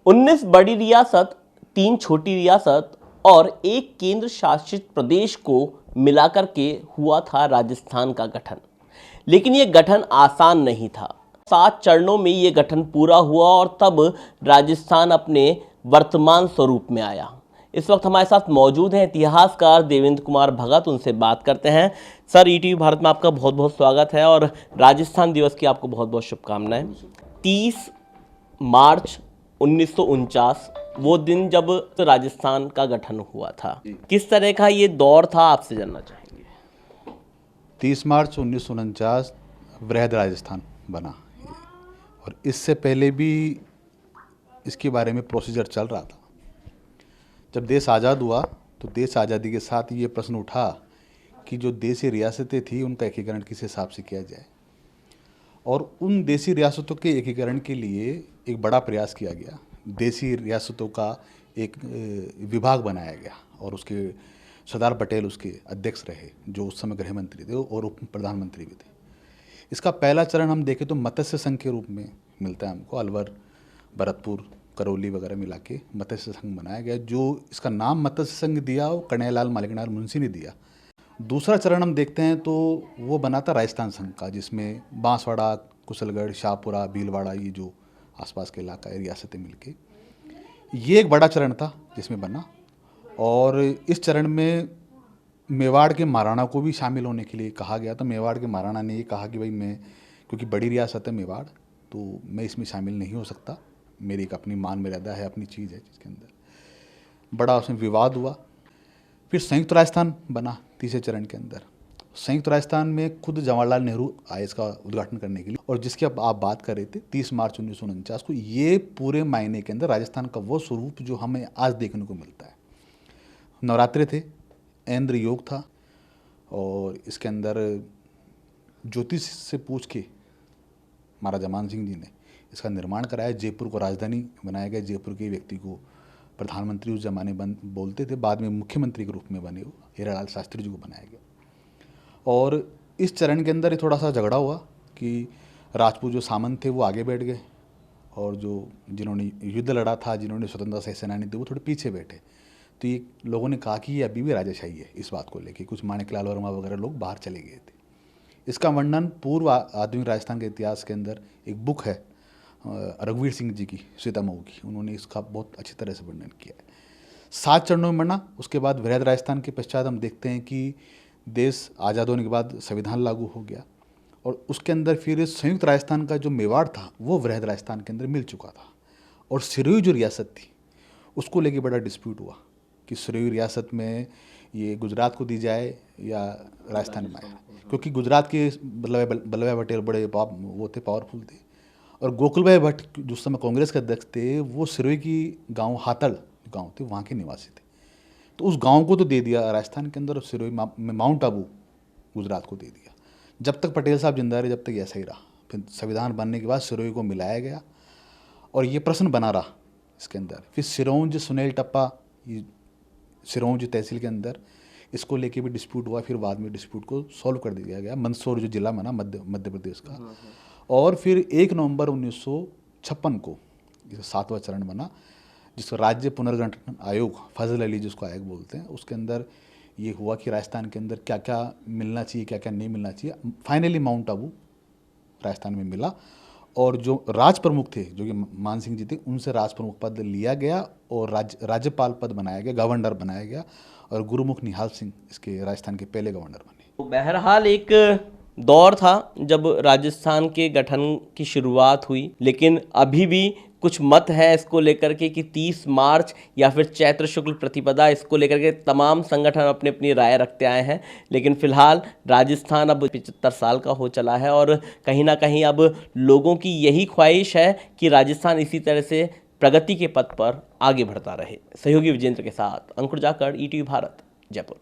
19 बड़ी रियासत, 3 छोटी रियासत और एक केंद्र शासित प्रदेश को मिलाकर के हुआ था राजस्थान का गठन। लेकिन ये गठन आसान नहीं था। 7 चरणों में ये गठन पूरा हुआ और तब राजस्थान अपने वर्तमान स्वरूप में आया। इस वक्त हमारे साथ मौजूद हैं इतिहासकार देवेंद्र कुमार भगत। उनसे बात करते हैं। सर, ईटीवी भारत में आपका बहुत बहुत स्वागत है और राजस्थान दिवस की आपको बहुत बहुत शुभकामनाएं। 30 मार्च 1949 वो दिन जब राजस्थान का गठन हुआ था, किस तरह का ये दौर था, आपसे जानना चाहेंगे। 30 मार्च 1949 वृहद राजस्थान बना और इससे पहले भी इसके बारे में प्रोसीजर चल रहा था। जब देश आज़ाद हुआ तो देश आज़ादी के साथ ये प्रश्न उठा कि जो देशी रियासतें थी उनका एकीकरण किस हिसाब से किया जाए, और उन देशी रियासतों के एकीकरण के लिए एक बड़ा प्रयास किया गया। देशी रियासतों का एक विभाग बनाया गया और उसके सरदार पटेल उसके अध्यक्ष रहे, जो उस समय गृह मंत्री थे और उप प्रधानमंत्री भी थे। इसका पहला चरण हम देखें तो मत्स्य संघ के रूप में मिलता है हमको। अलवर, भरतपुर, करौली वगैरह मिला के मत्स्य संघ बनाया गया। जो इसका नाम मत्स्य संघ दिया वो कन्हैयालाल मालिकनाथ मुंशी ने दिया। दूसरा चरण हम देखते हैं तो वो बना था राजस्थान संघ का, जिसमें बांसवाड़ा, कुशलगढ़, शाहपुरा, भीलवाड़ा, ये जो आसपास के इलाका है, रियासतें मिलके, ये एक बड़ा चरण था जिसमें बना। और इस चरण में मेवाड़ के महाराणा को भी शामिल होने के लिए कहा गया था। मेवाड़ के महाराणा ने ये कहा कि भाई मैं, क्योंकि बड़ी रियासत है मेवाड़, तो मैं इसमें शामिल नहीं हो सकता, मेरी एक अपनी मान मर्यादा है, अपनी चीज़ है, जिसके अंदर बड़ा उसमें विवाद हुआ। फिर संयुक्त राजस्थान बना तीसरे चरण के अंदर। संयुक्त राजस्थान में खुद जवाहरलाल नेहरू आए इसका उद्घाटन करने के लिए, और जिसकी अब आप बात कर रहे थे 30 मार्च 1949 को, ये पूरे मायने के अंदर राजस्थान का वो स्वरूप जो हमें आज देखने को मिलता है। नवरात्रे थे, ऐन्द्र योग था, और इसके अंदर ज्योतिष से पूछ के महाराजा मान सिंह जी ने इसका निर्माण कराया। जयपुर को राजधानी बनाया गया। जयपुर के व्यक्ति को प्रधानमंत्री उस जमाने बोलते थे, बाद में मुख्यमंत्री के रूप में बने वो हीरालाल शास्त्री जी को बनाया गया। और इस चरण के अंदर थोड़ा सा झगड़ा हुआ कि राजपूत जो सामंत थे वो आगे बैठ गए, और जो जिन्होंने युद्ध लड़ा था, जिन्होंने स्वतंत्रता सेनानी थे, वो थोड़े पीछे बैठे। तो ये लोगों ने कहा कि ये अभी भी राजाशाही है। इस बात को लेके कुछ माणिकलाल वर्मा वगैरह लोग बाहर चले गए थे। इसका वर्णन पूर्व आधुनिक राजस्थान के इतिहास के अंदर एक बुक है रघुवीर सिंह जी की, सीतामऊ की, उन्होंने इसका बहुत अच्छी तरह से वर्णन किया है। 7 चरणों में बना। उसके बाद वृहद राजस्थान के पश्चात हम देखते हैं कि देश आज़ाद होने के बाद संविधान लागू हो गया, और उसके अंदर फिर संयुक्त राजस्थान का जो मेवाड़ था वो वृहद राजस्थान के अंदर मिल चुका था। और सिरोही जो रियासत थी उसको लेके बड़ा डिस्प्यूट हुआ कि सिरोही रियासत में ये गुजरात को दी जाए या राजस्थान में आए, क्योंकि गुजरात के वल्लभ भाई पटेल बड़े वो थे, पावरफुल थे, और गोकुल भाई भट्ट जो समय कांग्रेस के अध्यक्ष थे, वो सिरोही की गांव हातड़ गांव थे, वहाँ के निवासी थे। तो उस गांव को तो दे दिया राजस्थान के अंदर, और सिरोही में माउंट आबू गुजरात को दे दिया। जब तक पटेल साहब जिंदा रहे जब तक ऐसा ही रहा। फिर संविधान बनने के बाद सिरोही को मिलाया गया, और ये प्रश्न बना रहा इसके अंदर। फिर सिरोंज, सुनेल टप्पा, ये सिरोंज तहसील के अंदर, इसको लेके भी डिस्प्यूट हुआ। फिर बाद में डिस्प्यूट को सॉल्व कर दिया गया। मंदसौर जो जिला बना मध्य प्रदेश का, और फिर 1 नवंबर 1956 को 7वां चरण बना, जिसको राज्य पुनर्गठन आयोग, फजल अली जिसको आयोग बोलते हैं, उसके अंदर ये हुआ कि राजस्थान के अंदर क्या क्या मिलना चाहिए, क्या क्या नहीं मिलना चाहिए। फाइनली माउंट आबू राजस्थान में मिला, और जो राज प्रमुख थे, जो कि मान सिंह जी थे, उनसे राज प्रमुख पद लिया गया और राज्यपाल पद बनाया गया, गवर्नर बनाया गया, और गुरुमुख निहाल सिंह इसके राजस्थान के पहले गवर्नर बने। तो बहरहाल एक दौर था जब राजस्थान के गठन की शुरुआत हुई, लेकिन अभी भी कुछ मत है इसको लेकर के कि 30 मार्च या फिर चैत्र शुक्ल प्रतिपदा, इसको लेकर के तमाम संगठन अपनी अपनी राय रखते आए हैं। लेकिन फिलहाल राजस्थान अब 75 साल का हो चला है, और कहीं ना कहीं अब लोगों की यही ख्वाहिश है कि राजस्थान इसी तरह से प्रगति के पथ पर आगे बढ़ता रहे। सहयोगी विजेंद्र के साथ अंकुर जाखड़, ईटीवी भारत, जयपुर।